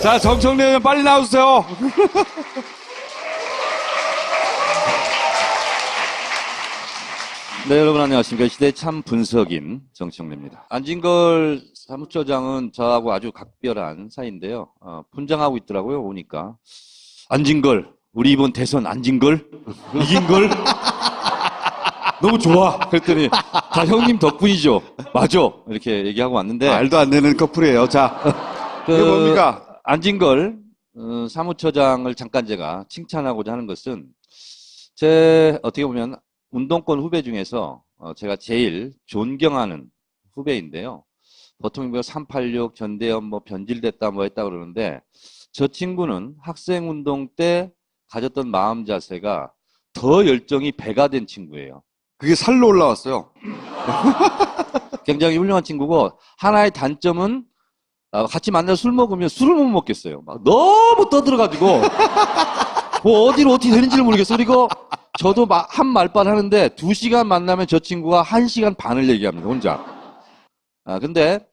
자, 정청래 의원 빨리 나와주세요. 네, 여러분 안녕하십니까. 시대 참 분석인 정청래입니다. 안진걸 사무처장은 저하고 아주 각별한 사이인데요. 분장하고 있더라고요, 오니까. 안진걸, 우리 이번 대선 안진걸? 이긴걸? 너무 좋아. 그랬더니 다 형님 덕분이죠. 맞아. 이렇게 얘기하고 왔는데. 말도 안 되는 커플이에요. 자, 이게 뭡니까? 안진걸 사무처장을 잠깐 제가 칭찬하고자 하는 것은 제 어떻게 보면 운동권 후배 중에서 제가 제일 존경하는 후배인데요. 보통 386 전대현 뭐 변질됐다 뭐 했다 그러는데 저 친구는 학생운동 때 가졌던 마음 자세가 더 열정이 배가 된 친구예요. 그게 살로 올라왔어요. 굉장히 훌륭한 친구고 하나의 단점은 같이 만나서 술 먹으면 술을 못 먹겠어요. 막 너무 떠들어가지고 뭐 어디로 어떻게 되는지를 모르겠어. 그리고 저도 한 말빨 하는데 2시간 만나면 저 친구가 1시간 반을 얘기합니다. 혼자. 근데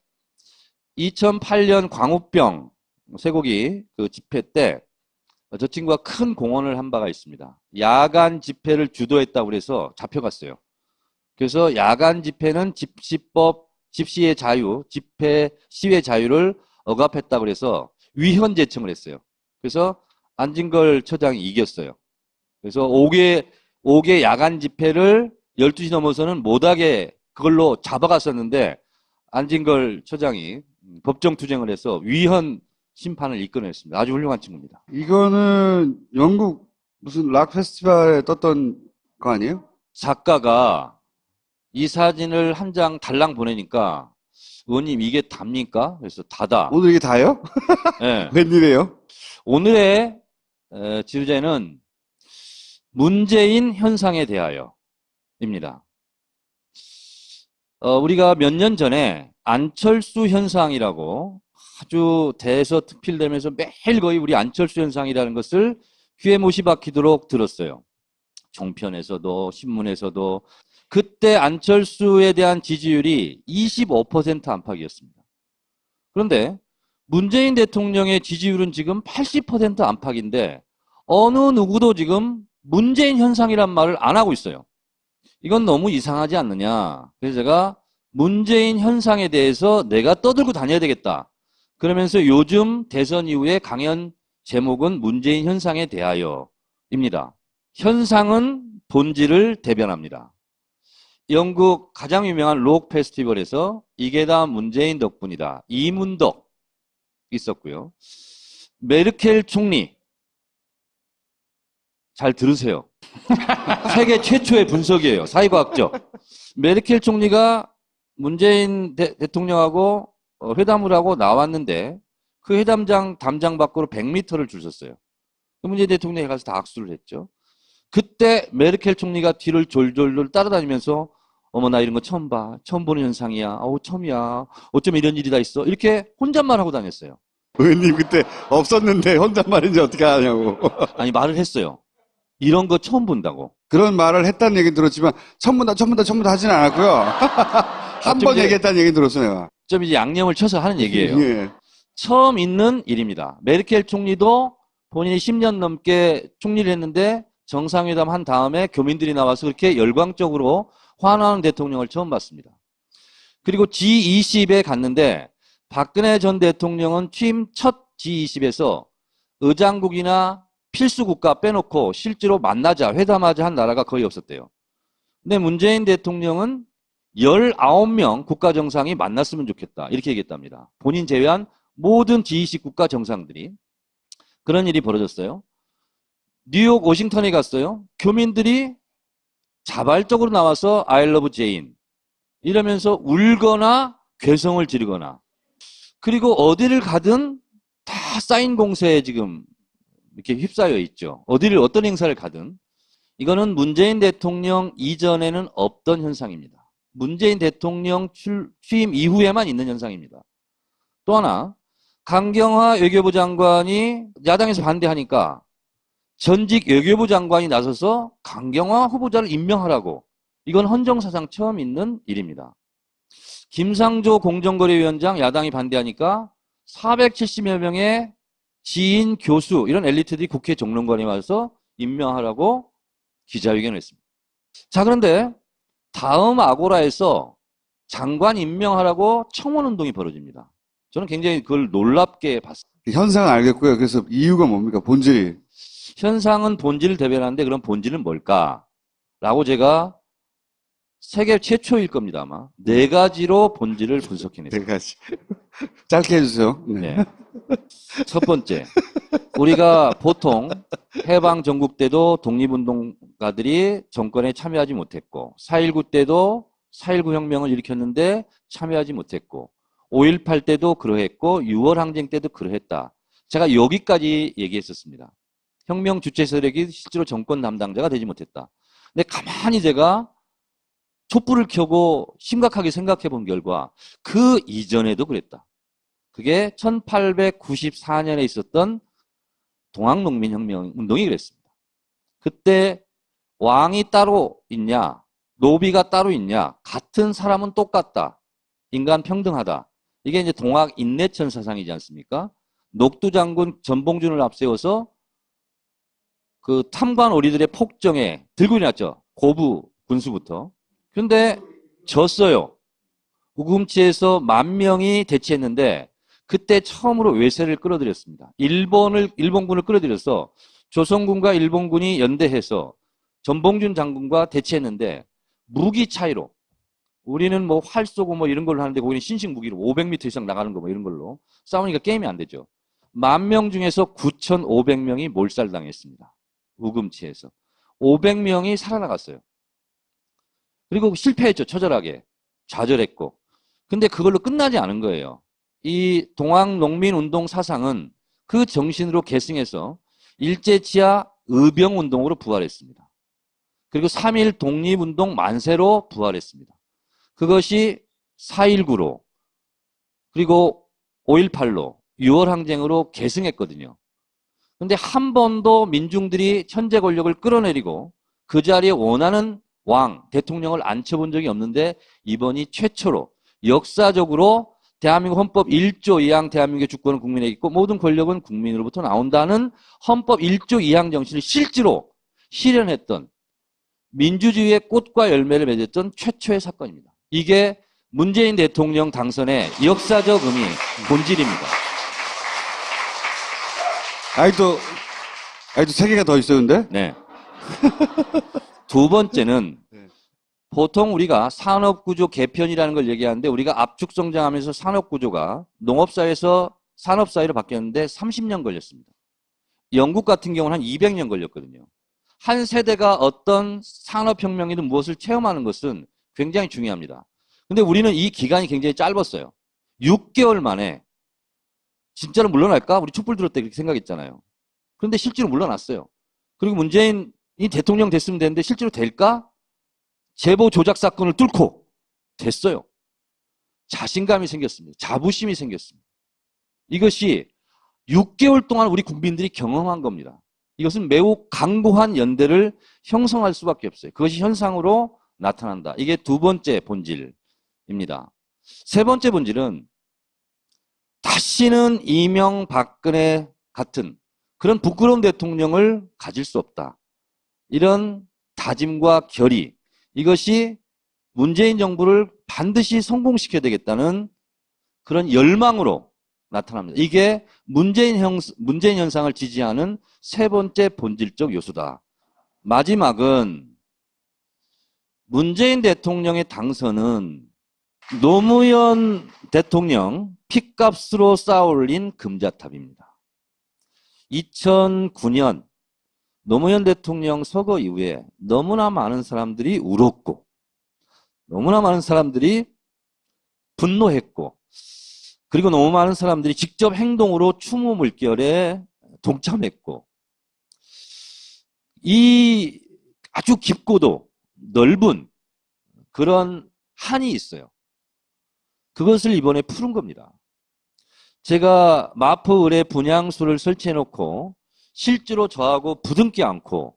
2008년 광우병 쇠고기 그 집회 때 저 친구가 큰 공헌을 한 바가 있습니다. 야간 집회를 주도했다고 그래서 잡혀갔어요. 그래서 야간 집회는 집시법, 집시의 자유, 집회, 시위의 자유를 억압했다고 그래서 위헌 제청을 했어요. 그래서 안진걸 처장이 이겼어요. 그래서 5개 야간 집회를 12시 넘어서는 못하게 그걸로 잡아갔었는데 안진걸 처장이 법정 투쟁을 해서 위헌 심판을 이끌어냈습니다. 아주 훌륭한 친구입니다. 이거는 영국 무슨 락 페스티벌에 떴던 거 아니에요? 작가가 이 사진을 한 장 달랑 보내니까 의원님 이게 답니까? 그래서 다다. 오늘 이게 다예요? 네. 웬일이에요? 오늘의 주제는 문재인 현상에 대하여입니다. 우리가 몇 년 전에 안철수 현상이라고 아주 대서특필되면서 매일 거의 우리 안철수 현상이라는 것을 귀에 못이 박히도록 들었어요. 종편에서도 신문에서도. 그때 안철수에 대한 지지율이 25% 안팎이었습니다. 그런데 문재인 대통령의 지지율은 지금 80% 안팎인데 어느 누구도 지금 문재인 현상이란 말을 안 하고 있어요. 이건 너무 이상하지 않느냐. 그래서 제가 문재인 현상에 대해서 내가 떠들고 다녀야 되겠다. 그러면서 요즘 대선 이후에 강연 제목은 문재인 현상에 대하여입니다. 현상은 본질을 대변합니다. 영국 가장 유명한 록 페스티벌에서 이게 다 문재인 덕분이다. 이문덕 있었고요. 메르켈 총리 잘 들으세요. 세계 최초의 분석이에요. 사회과학적. 메르켈 총리가 문재인 대통령하고 회담을 하고 나왔는데 그 회담장 담장 밖으로 100m를 줄 섰어요. 문재인 대통령이 가서 다 악수를 했죠. 그때 메르켈 총리가 뒤를 졸졸 따라다니면서 어머 나 이런 거 처음 봐. 처음 보는 현상이야. 어우 처음이야. 어쩜 이런 일이 다 있어. 이렇게 혼잣말하고 다녔어요. 의원님 그때 없었는데 혼잣말인지 어떻게 하냐고. 아니 말을 했어요. 이런 거 처음 본다고. 그런 말을 했다는 얘기 들었지만 처음 본다 하진 않았고요. 한 번 얘기했다는 얘기 들었어 내가. 좀 이제 양념을 쳐서 하는 얘기예요. 예. 처음 있는 일입니다. 메르켈 총리도 본인이 10년 넘게 총리를 했는데 정상회담 한 다음에 교민들이 나와서 그렇게 열광적으로 환호하는 대통령을 처음 봤습니다. 그리고 G20에 갔는데 박근혜 전 대통령은 취임 첫 G20에서 의장국이나 필수국가 빼놓고 실제로 만나자, 회담하자 한 나라가 거의 없었대요. 근데 문재인 대통령은 19명 국가 정상이 만났으면 좋겠다. 이렇게 얘기했답니다. 본인 제외한 모든 G20 국가 정상들이. 그런 일이 벌어졌어요. 뉴욕, 워싱턴에 갔어요. 교민들이 자발적으로 나와서 I love Jane 이러면서 울거나 괴성을 지르거나 그리고 어디를 가든 다 사인 공세에 지금 이렇게 휩싸여 있죠. 어떤 행사를 가든. 이거는 문재인 대통령 이전에는 없던 현상입니다. 문재인 대통령 취임 이후에만 있는 현상입니다. 또 하나, 강경화 외교부 장관이 야당에서 반대하니까 전직 외교부 장관이 나서서 강경화 후보자를 임명하라고. 이건 헌정사상 처음 있는 일입니다. 김상조 공정거래위원장 야당이 반대하니까 470여 명의 지인, 교수 이런 엘리트들이 국회 정론관에 와서 임명하라고 기자회견을 했습니다. 자, 그런데 다음 아고라에서 장관 임명하라고 청원운동이 벌어집니다. 저는 굉장히 그걸 놀랍게 봤습니다. 현상은 알겠고요. 그래서 이유가 뭡니까? 본질이. 현상은 본질을 대변하는데 그럼 본질은 뭘까? 라고 제가 세계 최초일 겁니다, 아마. 네 가지로 본질을 분석해냈습니다. 네 가지. 짧게 해주세요. 네. 네. 첫 번째, 우리가 보통 해방 전국 때도 독립운동가들이 정권에 참여하지 못했고, 4.19 때도 4.19 혁명을 일으켰는데 참여하지 못했고, 5.18 때도 그러했고, 6월 항쟁 때도 그러했다. 제가 여기까지 얘기했었습니다. 혁명 주체 세력이 실제로 정권 담당자가 되지 못했다. 근데 가만히 제가 촛불을 켜고 심각하게 생각해 본 결과 그 이전에도 그랬다. 그게 1894년에 있었던 동학농민혁명 운동이 그랬습니다. 그때 왕이 따로 있냐, 노비가 따로 있냐, 같은 사람은 똑같다. 인간 평등하다. 이게 이제 동학 인내천 사상이지 않습니까? 녹두 장군 전봉준을 앞세워서 그 탐관 오리들의 폭정에 들고 일어났죠. 고부 군수부터. 그런데 졌어요. 우금치에서 10,000명이 대치했는데 그때 처음으로 외세를 끌어들였습니다. 일본군을 끌어들여서 조선군과 일본군이 연대해서 전봉준 장군과 대치했는데 무기 차이로 우리는 뭐 활 쏘고 뭐 이런 걸로 하는데 거기는 신식 무기로 500m 이상 나가는 거 뭐 이런 걸로 싸우니까 게임이 안 되죠. 10,000명 중에서 9,500명이 몰살당했습니다. 우금치에서. 500명이 살아나갔어요. 그리고 실패했죠. 처절하게. 좌절했고. 근데 그걸로 끝나지 않은 거예요. 이 동학농민운동 사상은 그 정신으로 계승해서 일제치하 의병운동으로 부활했습니다. 그리고 3.1 독립운동 만세로 부활했습니다. 그것이 4.19로 그리고 5.18로 6월 항쟁으로 계승했거든요. 근데 한 번도 민중들이 현재 권력을 끌어내리고 그 자리에 원하는 왕, 대통령을 앉혀본 적이 없는데 이번이 최초로 역사적으로 대한민국 헌법 1조 2항 대한민국의 주권은 국민에게 있고 모든 권력은 국민으로부터 나온다는 헌법 1조 2항 정신을 실제로 실현했던 민주주의의 꽃과 열매를 맺었던 최초의 사건입니다. 이게 문재인 대통령 당선의 역사적 의미, 본질입니다. 아직도 3개가 더 있어요, 근데? 네. 두 번째는 보통 우리가 산업구조 개편이라는 걸 얘기하는데 우리가 압축성장하면서 산업구조가 농업사회에서 산업사회로 바뀌었는데 30년 걸렸습니다. 영국 같은 경우는 한 200년 걸렸거든요. 한 세대가 어떤 산업혁명이든 무엇을 체험하는 것은 굉장히 중요합니다. 근데 우리는 이 기간이 굉장히 짧았어요. 6개월 만에 진짜로 물러날까? 우리 촛불 들었을 때 그렇게 생각했잖아요. 그런데 실제로 물러났어요. 그리고 문재인이 대통령 됐으면 되는데 실제로 될까? 제보 조작 사건을 뚫고 됐어요. 자신감이 생겼습니다. 자부심이 생겼습니다. 이것이 6개월 동안 우리 국민들이 경험한 겁니다. 이것은 매우 강고한 연대를 형성할 수밖에 없어요. 그것이 현상으로 나타난다. 이게 두 번째 본질입니다. 세 번째 본질은 다시는 이명박근혜 같은 그런 부끄러운 대통령을 가질 수 없다. 이런 다짐과 결의, 이것이 문재인 정부를 반드시 성공시켜야 되겠다는 그런 열망으로 나타납니다. 이게 문재인 현상을 지지하는 세 번째 본질적 요소다. 마지막은 문재인 대통령의 당선은 노무현 대통령 핏값으로 쌓아올린 금자탑입니다. 2009년 노무현 대통령 서거 이후에 너무나 많은 사람들이 울었고 너무나 많은 사람들이 분노했고 그리고 너무 많은 사람들이 직접 행동으로 추모 물결에 동참했고 이 아주 깊고도 넓은 그런 한이 있어요. 그것을 이번에 푸는 겁니다. 제가 마포 을에 분향소를 설치해놓고 실제로 저하고 부둥키 않고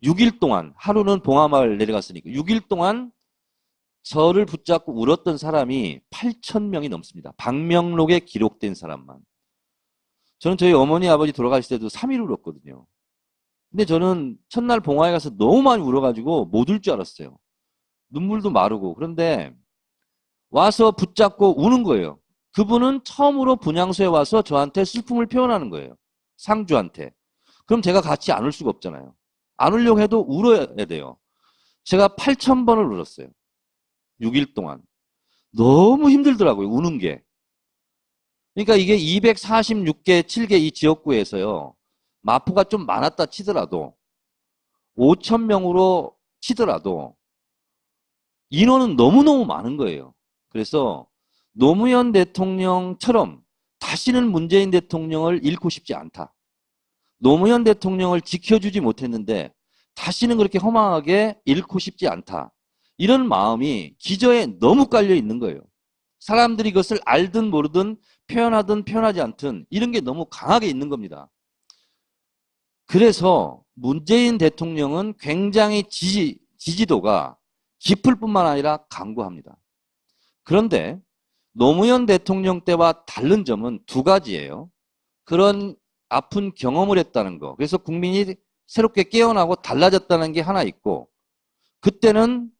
6일 동안 하루는 봉하마을 내려갔으니까 6일 동안 저를 붙잡고 울었던 사람이 8,000명이 넘습니다. 방명록에 기록된 사람만. 저는 저희 어머니 아버지 돌아가실 때도 3일 울었거든요. 근데 저는 첫날 봉화에 가서 너무 많이 울어가지고 못 울 줄 알았어요. 눈물도 마르고. 그런데 와서 붙잡고 우는 거예요. 그분은 처음으로 분향소에 와서 저한테 슬픔을 표현하는 거예요. 상주한테. 그럼 제가 같이 안 울 수가 없잖아요. 안 울려고 해도 울어야 돼요. 제가 8,000번을 울었어요. 6일 동안. 너무 힘들더라고요. 우는 게. 그러니까 이게 246개, 7개 이 지역구에서요. 마포가 좀 많았다 치더라도 5,000명으로 치더라도 인원은 너무너무 많은 거예요. 그래서 노무현 대통령처럼 다시는 문재인 대통령을 잃고 싶지 않다. 노무현 대통령을 지켜주지 못했는데 다시는 그렇게 허망하게 잃고 싶지 않다. 이런 마음이 기저에 너무 깔려 있는 거예요. 사람들이 이것을 알든 모르든 표현하든 표현하지 않든 이런 게 너무 강하게 있는 겁니다. 그래서 문재인 대통령은 굉장히 지지도가 깊을 뿐만 아니라 강고합니다. 그런데 노무현 대통령 때와 다른 점은 두 가지예요. 그런 아픈 경험을 했다는 거. 그래서 국민이 새롭게 깨어나고 달라졌다는 게 하나 있고, 그때는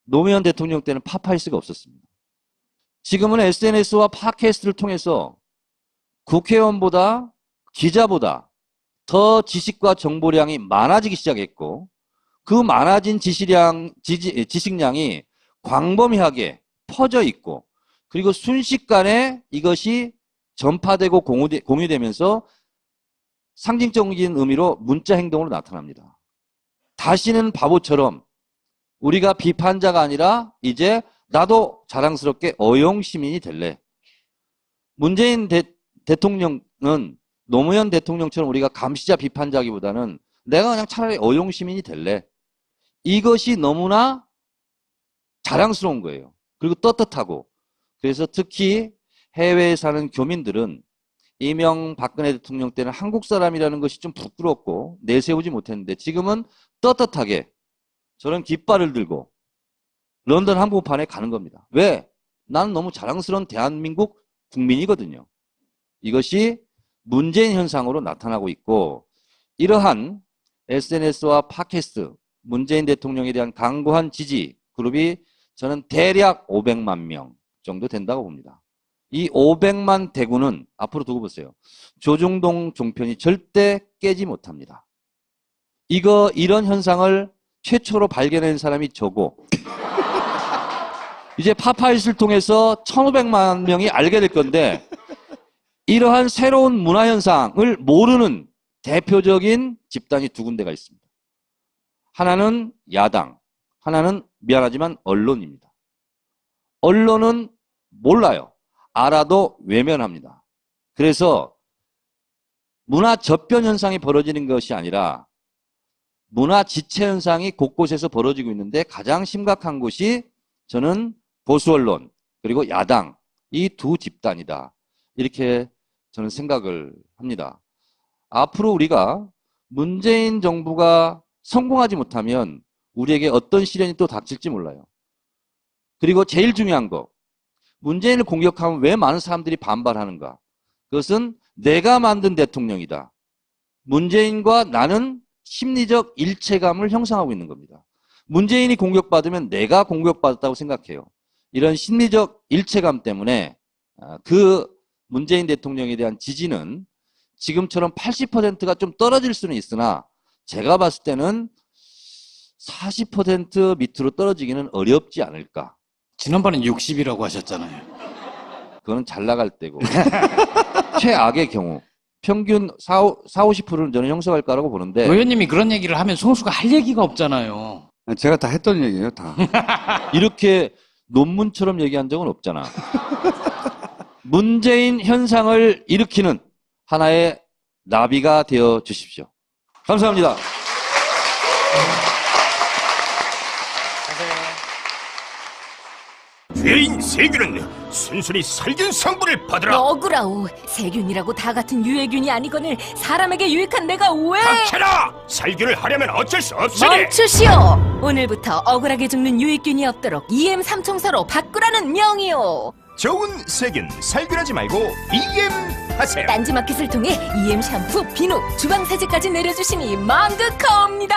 노무현 대통령 때는 파파이스가 없었습니다. 지금은 SNS와 팟캐스트를 통해서 국회의원보다 기자보다 더 지식과 정보량이 많아지기 시작했고, 그 많아진 지식량이 광범위하게 퍼져 있고, 그리고 순식간에 이것이 전파되고 공유되면서 상징적인 의미로 문자 행동으로 나타납니다. 다시는 바보처럼 우리가 비판자가 아니라 이제 나도 자랑스럽게 어용시민이 될래. 문재인 대통령은 노무현 대통령처럼 우리가 감시자 비판자기보다는 내가 그냥 차라리 어용시민이 될래. 이것이 너무나 자랑스러운 거예요. 그리고 떳떳하고. 그래서 특히 해외에 사는 교민들은 이명박근혜 대통령 때는 한국 사람이라는 것이 좀 부끄럽고 내세우지 못했는데 지금은 떳떳하게 저런 깃발을 들고 런던 한복판에 가는 겁니다. 왜? 나는 너무 자랑스러운 대한민국 국민이거든요. 이것이 문재인 현상으로 나타나고 있고, 이러한 SNS와 팟캐스트, 문재인 대통령에 대한 강고한 지지 그룹이 저는 대략 500만 명 정도 된다고 봅니다. 이 500만 대군은 앞으로 두고 보세요. 조중동 종편이 절대 깨지 못합니다. 이런 현상을 최초로 발견한 사람이 저고, 이제 파파이스를 통해서 1,500만 명이 알게 될 건데, 이러한 새로운 문화 현상을 모르는 대표적인 집단이 두 군데가 있습니다. 하나는 야당, 하나는 미안하지만 언론입니다. 언론은 몰라요. 알아도 외면합니다. 그래서 문화 접변 현상이 벌어지는 것이 아니라 문화 지체 현상이 곳곳에서 벌어지고 있는데, 가장 심각한 곳이 저는 보수 언론 그리고 야당, 이 두 집단이다. 이렇게 저는 생각을 합니다. 앞으로 우리가 문재인 정부가 성공하지 못하면 우리에게 어떤 시련이 또 닥칠지 몰라요. 그리고 제일 중요한 거, 문재인을 공격하면 왜 많은 사람들이 반발하는가? 그것은 내가 만든 대통령이다. 문재인과 나는 심리적 일체감을 형성하고 있는 겁니다. 문재인이 공격받으면 내가 공격받았다고 생각해요. 이런 심리적 일체감 때문에 그 문재인 대통령에 대한 지지는 지금처럼 80%가 좀 떨어질 수는 있으나 제가 봤을 때는 40% 밑으로 떨어지기는 어렵지 않을까. 지난번엔 60이라고 하셨잖아요. 그거는 잘 나갈 때고 최악의 경우 평균 40~50%는 저는 형성할 거라고 보는데, 의원님이 그런 얘기를 하면 송수가 할 얘기가 없잖아요. 제가 다 했던 얘기예요, 다. 이렇게 논문처럼 얘기한 적은 없잖아. 문재인 현상을 일으키는 하나의 나비가 되어 주십시오. 감사합니다. 죄인 세균은 순순히 살균 성분을 받으라. 억울하오. 세균이라고 다 같은 유해균이 아니거늘 사람에게 유익한 내가 왜? 닥쳐라! 살균을 하려면 어쩔 수 없으니. 멈추시오. 오늘부터 억울하게 죽는 유익균이 없도록 EM3청사로 바꾸라는 명이오. 좋은 세균 살균하지 말고 EM 하세요. 딴지마켓을 통해 EM 샴푸, 비누, 주방세제까지 내려주시니 만극하옵니다.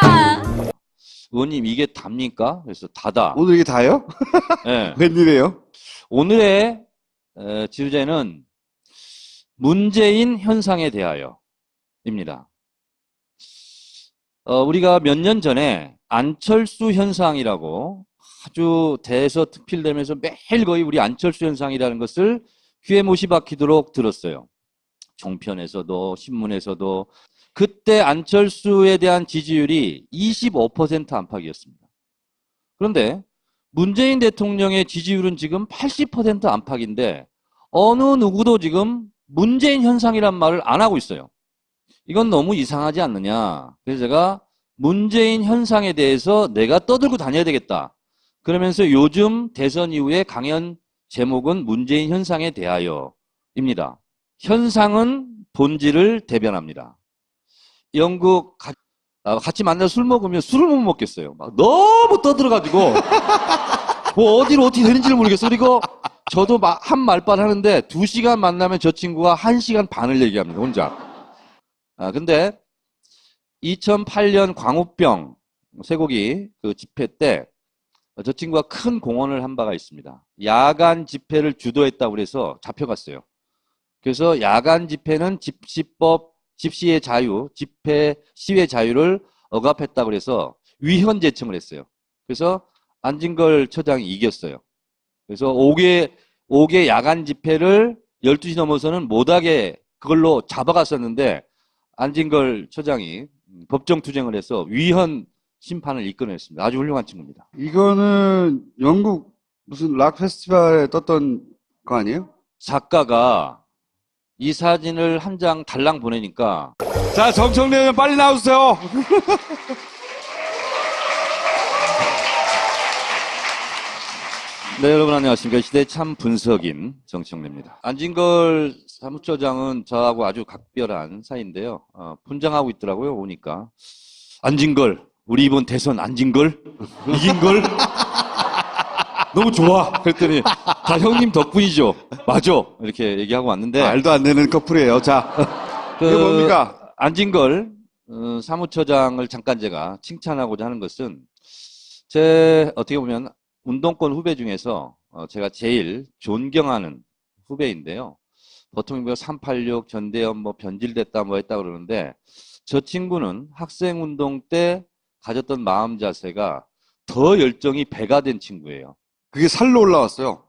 의원님 이게 답니까? 그래서 다다. 오늘 이게 다예요? 예. 웬일이에요? 오늘의 지우제는 문재인 현상에 대하여입니다. 우리가 몇 년 전에 안철수 현상이라고 아주 대서특필되면서 매일 거의 우리 안철수 현상이라는 것을 귀에 못이 박히도록 들었어요. 종편에서도 신문에서도. 그때 안철수에 대한 지지율이 25% 안팎이었습니다. 그런데 문재인 대통령의 지지율은 지금 80% 안팎인데 어느 누구도 지금 문재인 현상이란 말을 안 하고 있어요. 이건 너무 이상하지 않느냐. 그래서 제가 문재인 현상에 대해서 내가 떠들고 다녀야 되겠다. 그러면서 요즘 대선 이후에 강연 제목은 문재인 현상에 대하여입니다. 현상은 본질을 대변합니다. 영국 같이 만나서 술 먹으면 술을 못 먹겠어요. 막 너무 떠들어가지고 뭐 어디로 어떻게 되는지를 모르겠어. 그리고 저도 한 말빨 하는데 2시간 만나면 저 친구가 1시간 반을 얘기합니다. 혼자. 근데 2008년 광우병 쇠고기 그 집회 때 저 친구가 큰 공헌을 한 바가 있습니다. 야간 집회를 주도했다고 그래서 잡혀갔어요. 그래서 야간 집회는 집시법, 집시의 자유, 집회, 시위의 자유를 억압했다고 그래서 위헌 제청을 했어요. 그래서 안진걸 처장이 이겼어요. 그래서 5개 야간 집회를 12시 넘어서는 못하게 그걸로 잡아갔었는데 안진걸 처장이 법정 투쟁을 해서 위헌 심판을 이끌어냈습니다. 아주 훌륭한 친구입니다. 이거는 영국 무슨 락 페스티벌에 떴던 거 아니에요? 작가가 이 사진을 한 장 달랑 보내니까 자, 정청래 의원 빨리 나오세요. 네, 여러분 안녕하십니까. 시대 참 분석인 정청래입니다. 안진걸 사무처장은 저하고 아주 각별한 사이인데요. 분장하고 있더라고요. 오니까. 안진걸, 우리 이번 대선 안진걸? 이긴걸? 너무 좋아. 그랬더니 다 형님 덕분이죠. 맞아. 이렇게 얘기하고 왔는데. 말도 안 되는 커플이에요. 자, 이게 뭡니까? 안진걸 사무처장을 잠깐 제가 칭찬하고자 하는 것은 제 어떻게 보면 운동권 후배 중에서 제가 제일 존경하는 후배인데요. 보통 뭐 386 전대현 뭐 변질됐다 뭐 했다 그러는데 저 친구는 학생운동 때 가졌던 마음 자세가 더 열정이 배가 된 친구예요. 그게 살로 올라왔어요.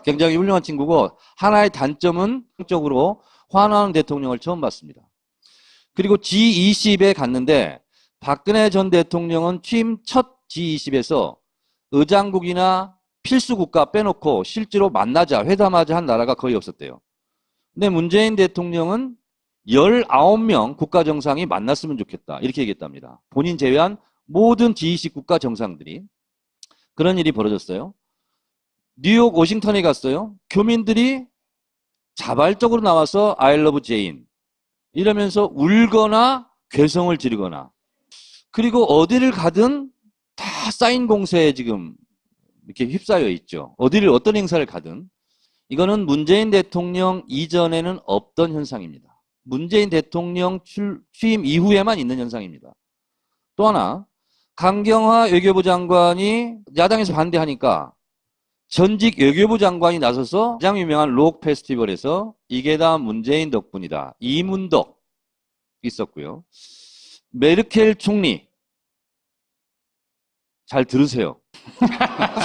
굉장히 훌륭한 친구고 하나의 단점은 적으로 환호하는 대통령을 처음 봤습니다. 그리고 G20에 갔는데 박근혜 전 대통령은 취임 첫 G20에서 의장국이나 필수국가 빼놓고 실제로 만나자, 회담하자 한 나라가 거의 없었대요. 근데 문재인 대통령은 19명 국가 정상이 만났으면 좋겠다. 이렇게 얘기했답니다. 본인 제외한 모든 G20 국가 정상들이. 그런 일이 벌어졌어요. 뉴욕, 워싱턴에 갔어요. 교민들이 자발적으로 나와서 I love Jane 이러면서 울거나 괴성을 지르거나 그리고 어디를 가든 다 사인 공세에 지금 이렇게 휩싸여 있죠. 어떤 행사를 가든. 이거는 문재인 대통령 이전에는 없던 현상입니다. 문재인 대통령 취임 이후에만 있는 현상입니다. 또 하나, 강경화 외교부 장관이 야당에서 반대하니까 전직 외교부 장관이 나서서 가장 유명한 록 페스티벌에서 이게 다 문재인 덕분이다. 이문덕 있었고요. 메르켈 총리 잘 들으세요.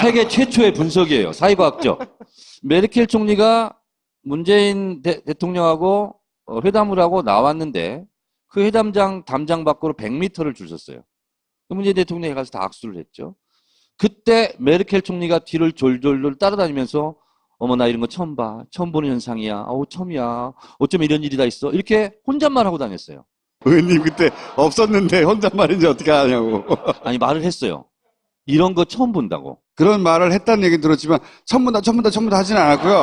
세계 최초의 분석이에요. 사회과학적. 메르켈 총리가 문재인 대통령하고 회담을 하고 나왔는데 그 회담장 담장 밖으로 100m를 줄 섰어요. 문재인 대통령이 가서 다 악수를 했죠. 그때 메르켈 총리가 뒤를 졸졸졸 따라다니면서 어머 나 이런 거 처음 봐. 처음 보는 현상이야. 처음이야. 어쩜 이런 일이 다 있어. 이렇게 혼잣말하고 다녔어요. 의원님 그때 없었는데 혼잣말인지 어떻게 하냐고. 아니 말을 했어요. 이런 거 처음 본다고. 그런 말을 했다는 얘기 들었지만 처음 본다 하진 않았고요.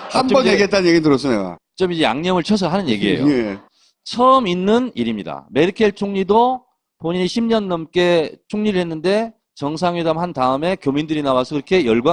한 번 얘기했다는 얘기 들었어요. 내가. 좀 이제 양념을 쳐서 하는 얘기예요. 예. 처음 있는 일입니다. 메르켈 총리도 본인이 10년 넘게 총리를 했는데 정상회담 한 다음에 교민들이 나와서 그렇게 열광